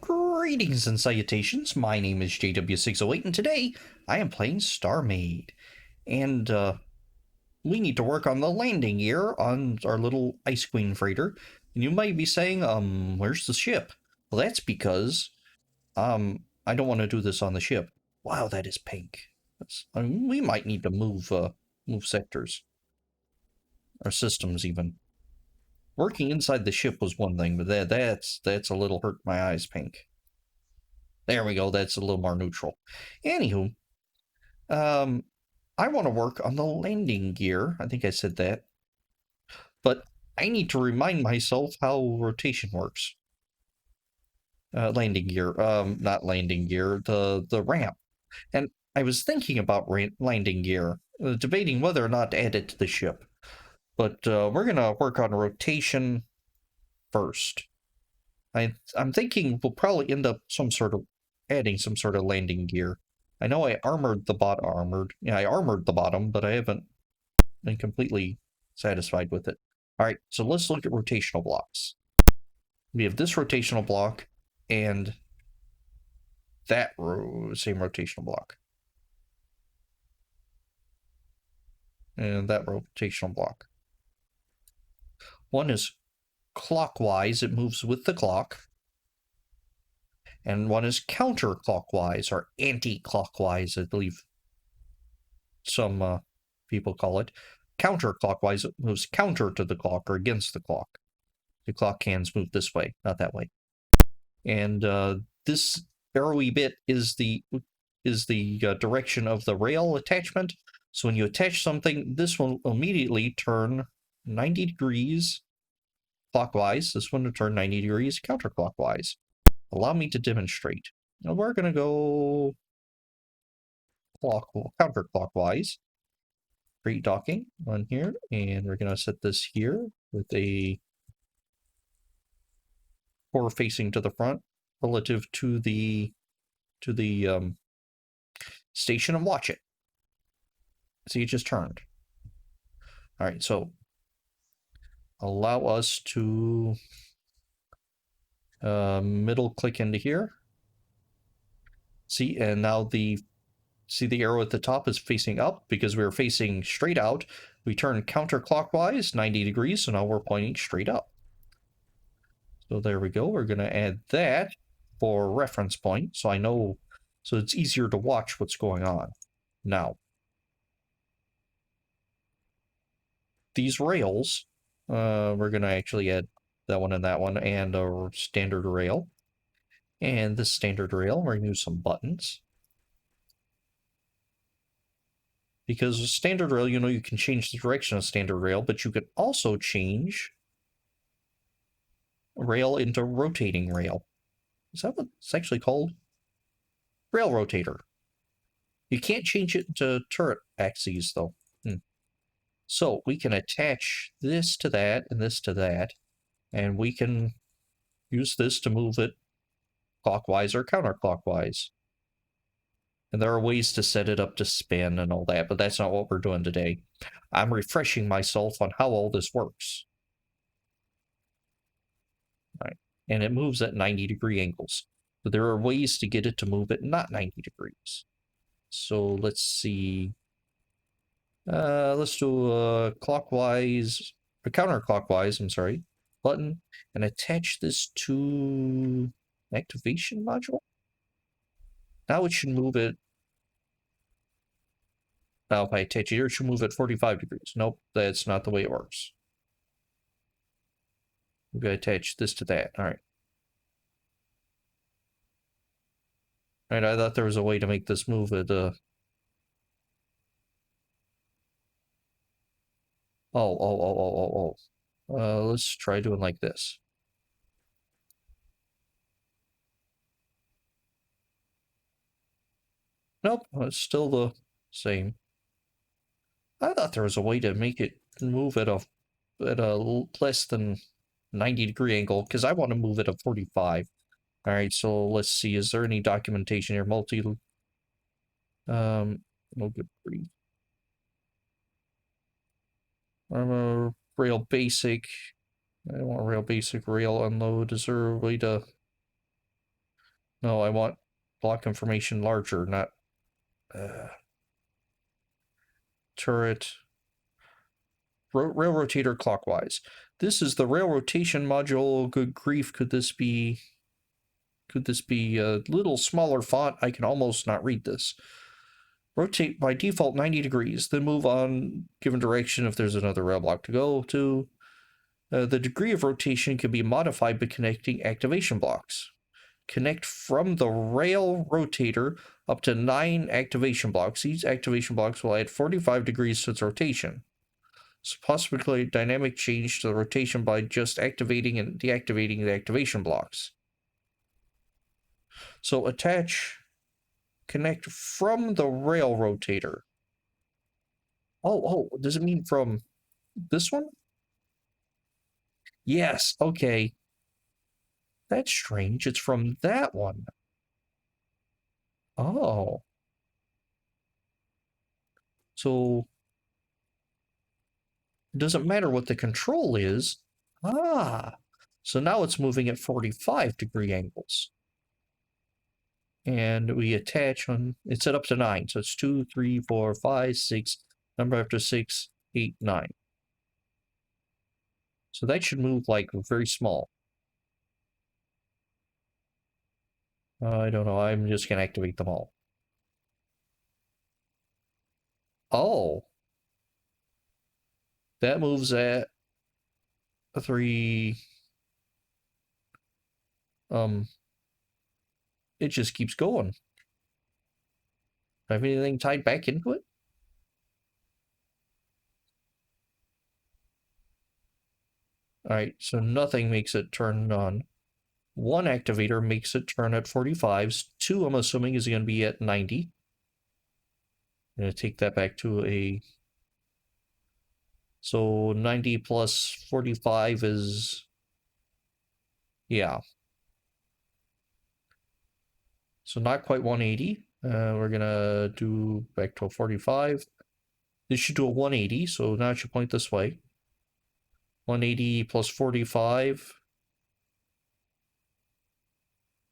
Greetings and salutations, my name is JW608 and today I am playing StarMade. And we need to work on the landing gear on our little Ice Queen freighter. And you might be saying, where's the ship? Well, that's because, I don't want to do this on the ship. Wow, that is pink. We might need to move sectors, or systems even. Working inside the ship was one thing, but that's a little hurt my eyes pink. There we go, that's a little more neutral. Anywho, um, I want to work on the landing gear. I think I said that. But I need to remind myself how rotation works. Landing gear, not landing gear, the ramp. And I was thinking about landing gear, debating whether or not to add it to the ship. But we're gonna work on rotation first. I'm thinking we'll probably end up adding some sort of landing gear. I know I armored the I armored the bottom, but I haven't been completely satisfied with it. All right, so let's look at rotational blocks. We have this rotational block and that same rotational block. And that rotational block. One is clockwise, it moves with the clock. And one is counterclockwise, or anti-clockwise, I believe some people call it. Counterclockwise, it moves counter to the clock or against the clock. The clock hands move this way, not that way. And this arrowy bit is the direction of the rail attachment. So when you attach something, this will immediately turn 90 degrees clockwise. This one will turn 90 degrees counterclockwise. Allow me to demonstrate. Now we're going to go counterclockwise. Create docking on here, and we're going to set this here with a core facing to the front relative to the station, and watch it. See, it just turned. All right, so allow us to middle click into here. See, and now see the arrow at the top is facing up because we were facing straight out. We turn counterclockwise 90 degrees, so now we're pointing straight up. So there we go. We're going to add that for reference point, so I know, so it's easier to watch what's going on. Now, these rails, we're going to actually add that one and a standard rail. And this standard rail, we're going to use some buttons. Because with standard rail, you can change the direction of standard rail, but you can also change rail into rotating rail. Is that what it's actually called? Rail rotator. You can't change it to turret axes, though. So we can attach this to that and this to that, and we can use this to move it clockwise or counterclockwise. And there are ways to set it up to spin and all that, but that's not what we're doing today. I'm refreshing myself on how all this works. All right. And it moves at 90-degree angles. But there are ways to get it to move at not 90 degrees. So let's see. Let's do a counterclockwise, I'm sorry, button, and attach this to activation module. Now it should move it. Now if I attach it here, it should move at 45 degrees. Nope, that's not the way it works. We're going to attach this to that. All right. All right, I thought there was a way to make this move at let's try doing like this. Nope, it's still the same. I thought there was a way to make it move at a less than 90-degree angle, because I want to move at a 45. All right, so let's see. Is there any documentation here? No good grief. Rail basic. I don't want rail basic, rail unload. Is there a way to... No, I want block information larger, not turret. Rail rotator clockwise. This is the rail rotation module. Good grief, could this be a little smaller font? I can almost not read this. Rotate by default 90 degrees, then move on given direction if there's another rail block to go to. The degree of rotation can be modified by connecting activation blocks. Connect from the rail rotator up to 9 activation blocks. Each activation blocks will add 45 degrees to its rotation. So possibly dynamic change to the rotation by just activating and deactivating the activation blocks. So connect from the rail rotator. Oh, does it mean from this one? Yes, okay. That's strange. It's from that one. Oh. So it doesn't matter what the control is. Ah. So now it's moving at 45-degree angles. And we attach on, it's set up to 9. So it's 2, 3, 4, 5, 6, number after 6, 8, 9. So that should move like very small. I don't know. I'm just going to activate them all. Oh. That moves at 3. It just keeps going. Have anything tied back into it? Alright, so nothing makes it turn on. 1 activator makes it turn at 45s. 2, I'm assuming, is going to be at 90. I'm going to take that back to a... So 90 plus 45 is... Yeah. So not quite 180. We're going to do back to a 45. This should do a 180, so now it should point this way. 180 plus 45.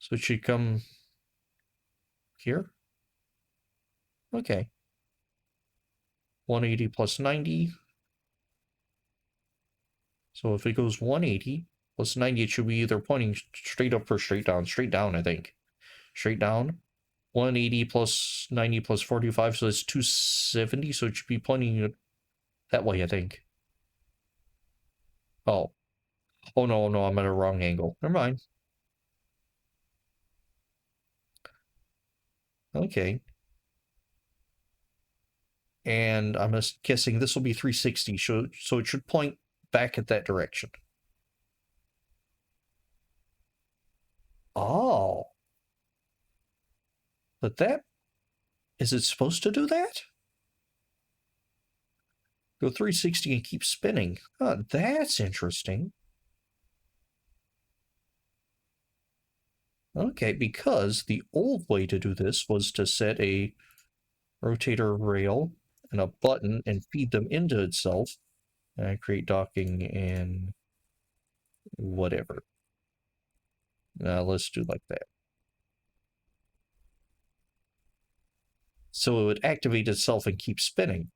So it should come here. Okay. 180 plus 90. So if it goes 180 plus 90, it should be either pointing straight up or straight down. Straight down, I think. Straight down. 180 plus 90 plus 45, so that's 270, so it should be pointing that way, I think. Oh. Oh, no, I'm at a wrong angle. Never mind. Okay. And I'm just guessing this will be 360, so it should point back at that direction. Oh. But that... Is it supposed to do that? Go 360 and keep spinning. Oh, that's interesting. Okay, because the old way to do this was to set a rotator rail and a button and feed them into itself. And create docking and whatever. Now let's do like that. So it would activate itself and keep spinning.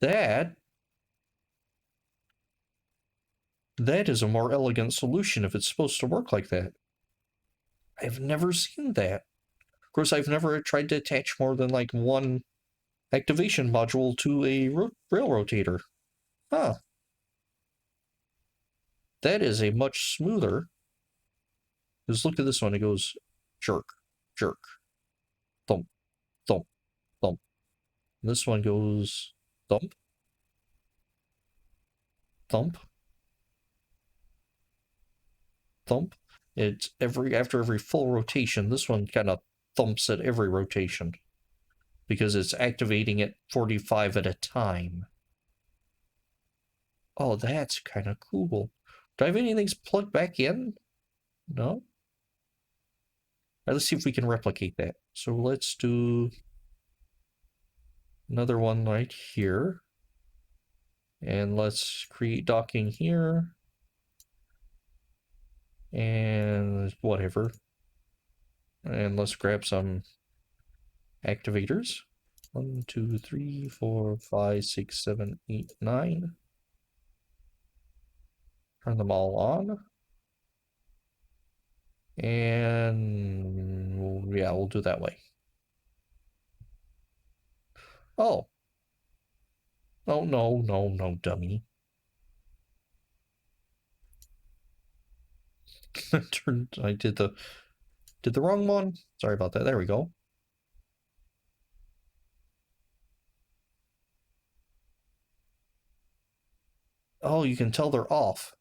That is a more elegant solution if it's supposed to work like that. I've never seen that. Of course, I've never tried to attach more than like one activation module to a rail rotator. Huh. That is a much smoother. Just look at this one. It goes jerk, jerk, thump, thump, thump. And this one goes thump, thump, thump. It's after every full rotation. This one kind of thumps at every rotation because it's activating at 45 at a time. Oh, that's kind of cool. Do I have anything plugged back in? No? All right, let's see if we can replicate that. So let's do another one right here. And let's create docking here. And whatever. And let's grab some activators. 1, 2, 3, 4, 5, 6, 7, 8, 9. Turn them all on. And yeah, we'll do that way. Oh. Oh, no, no, no, dummy. I did the wrong one. Sorry about that. There we go. Oh, you can tell they're off.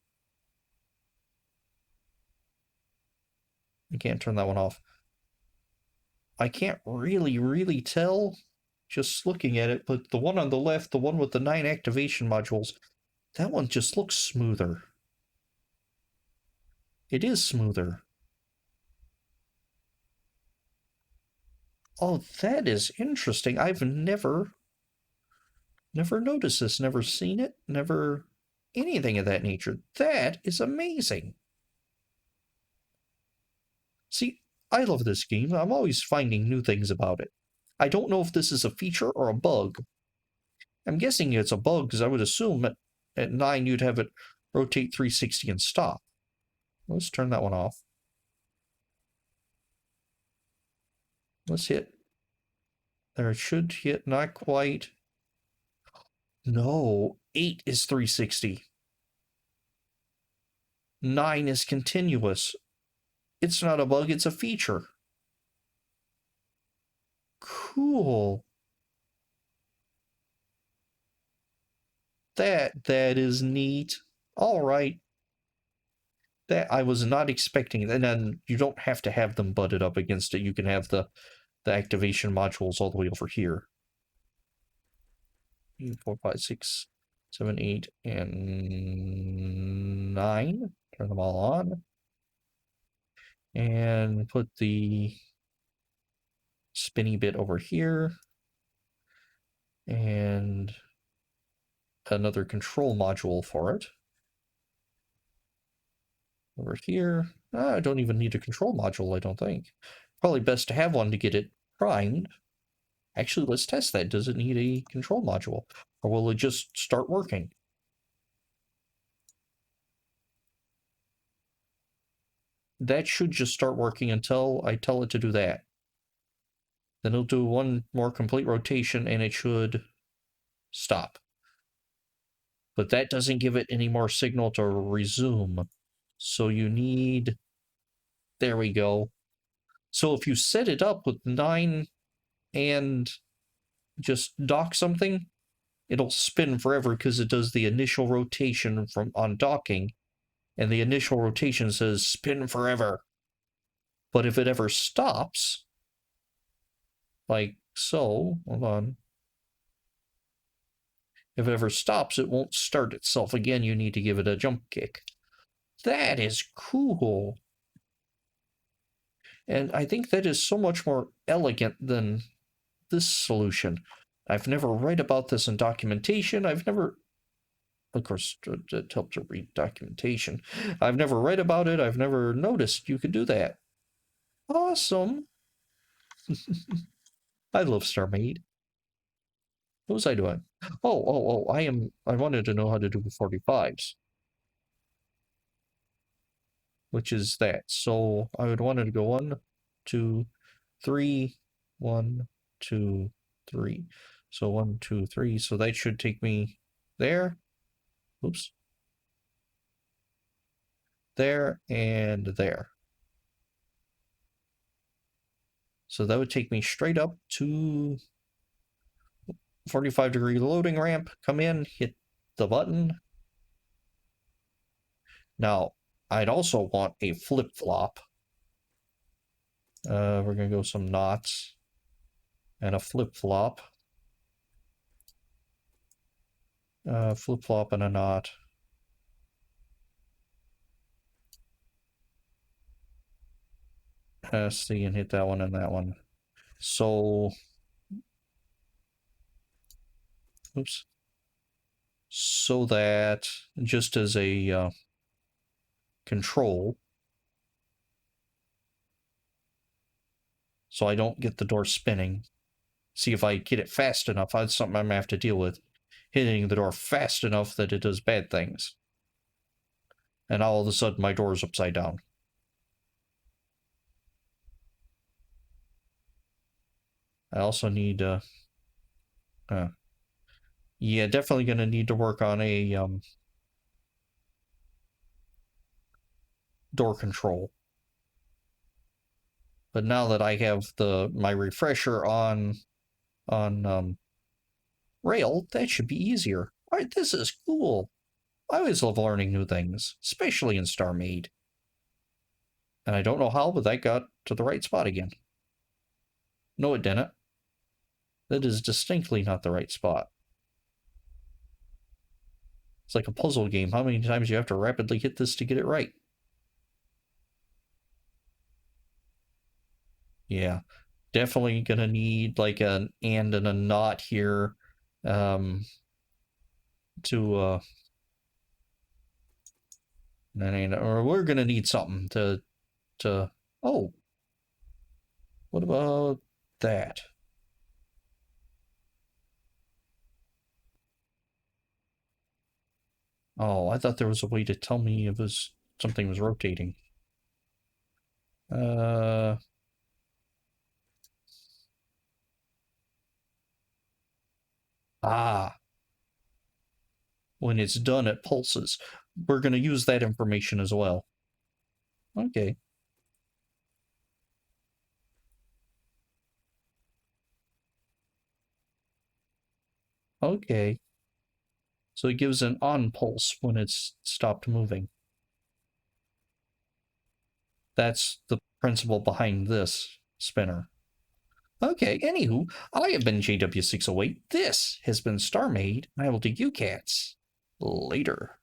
You can't turn that one off. I can't really tell just looking at it, but the one on the left, the one with the 9 activation modules, that one just looks smoother. It is smoother. Oh, that is interesting. I've never noticed this, never seen it, never anything of that nature. That is amazing. See, I love this game. I'm always finding new things about it. I don't know if this is a feature or a bug. I'm guessing it's a bug because I would assume at 9 you'd have it rotate 360 and stop. Let's turn that one off. Let's hit. There it should hit, not quite. No, 8 is 360. 9 is continuous. It's not a bug, it's a feature. Cool. That is neat. All right. That I was not expecting. And then you don't have to have them butted up against it. You can have the activation modules all the way over here. 4, 5, 6, 7, 8, and 9. Turn them all on. And put the spinny bit over here. And another control module for it. Over here. I don't even need a control module, I don't think. Probably best to have one to get it primed. Actually, let's test that. Does it need a control module? Or will it just start working? That should just start working until I tell it to do that. Then it'll do one more complete rotation and it should stop. But that doesn't give it any more signal to resume. So you need... There we go. So if you set it up with 9 and just dock something, it'll spin forever because it does the initial rotation on docking, and the initial rotation says spin forever. But if it ever stops, like so, hold on. If it ever stops, it won't start itself again. You need to give it a jump kick. That is cool. And I think that is so much more elegant than this solution. I've never read about this in documentation. I've never, of course, it helped to read documentation. I've never read about it. I've never noticed you could do that. Awesome. I love StarMade. What was I doing? I wanted to know how to do 45s. Which is that. So I would want it to go 1, 2, 3, 1, 2, 3. So 1, 2, 3. So that should take me there. Oops. There and there. So that would take me straight up to 45-degree loading ramp. Come in, hit the button. Now, I'd also want a flip-flop. We're going to go some knots and a flip-flop. Flip-flop and a knot. See, and hit that one and that one. So, oops. So that just as a control, so I don't get the door spinning. See if I get it fast enough. That's something I'm going to have to deal with. Hitting the door fast enough that it does bad things. And all of a sudden my door is upside down. I also need, yeah, definitely going to need to work on a, door control. But now that I have my refresher on rail, that should be easier. All right, this is cool. I always love learning new things, especially in StarMade. And I don't know how, but that got to the right spot again. No, it didn't. That is distinctly not the right spot. It's like a puzzle game. How many times do you have to rapidly hit this to get it right? Yeah, definitely gonna need like an and and a not here to or we're gonna need something to oh, what about that? Oh, I thought there was a way to tell me it was something was rotating. Uh ah, when it's done it pulses. We're gonna use that information as well. Okay. Okay. So it gives an on pulse when it's stopped moving. That's the principle behind this spinner. Okay, anywho, I have been JW608. This has been StarMade, and I will do you cats later.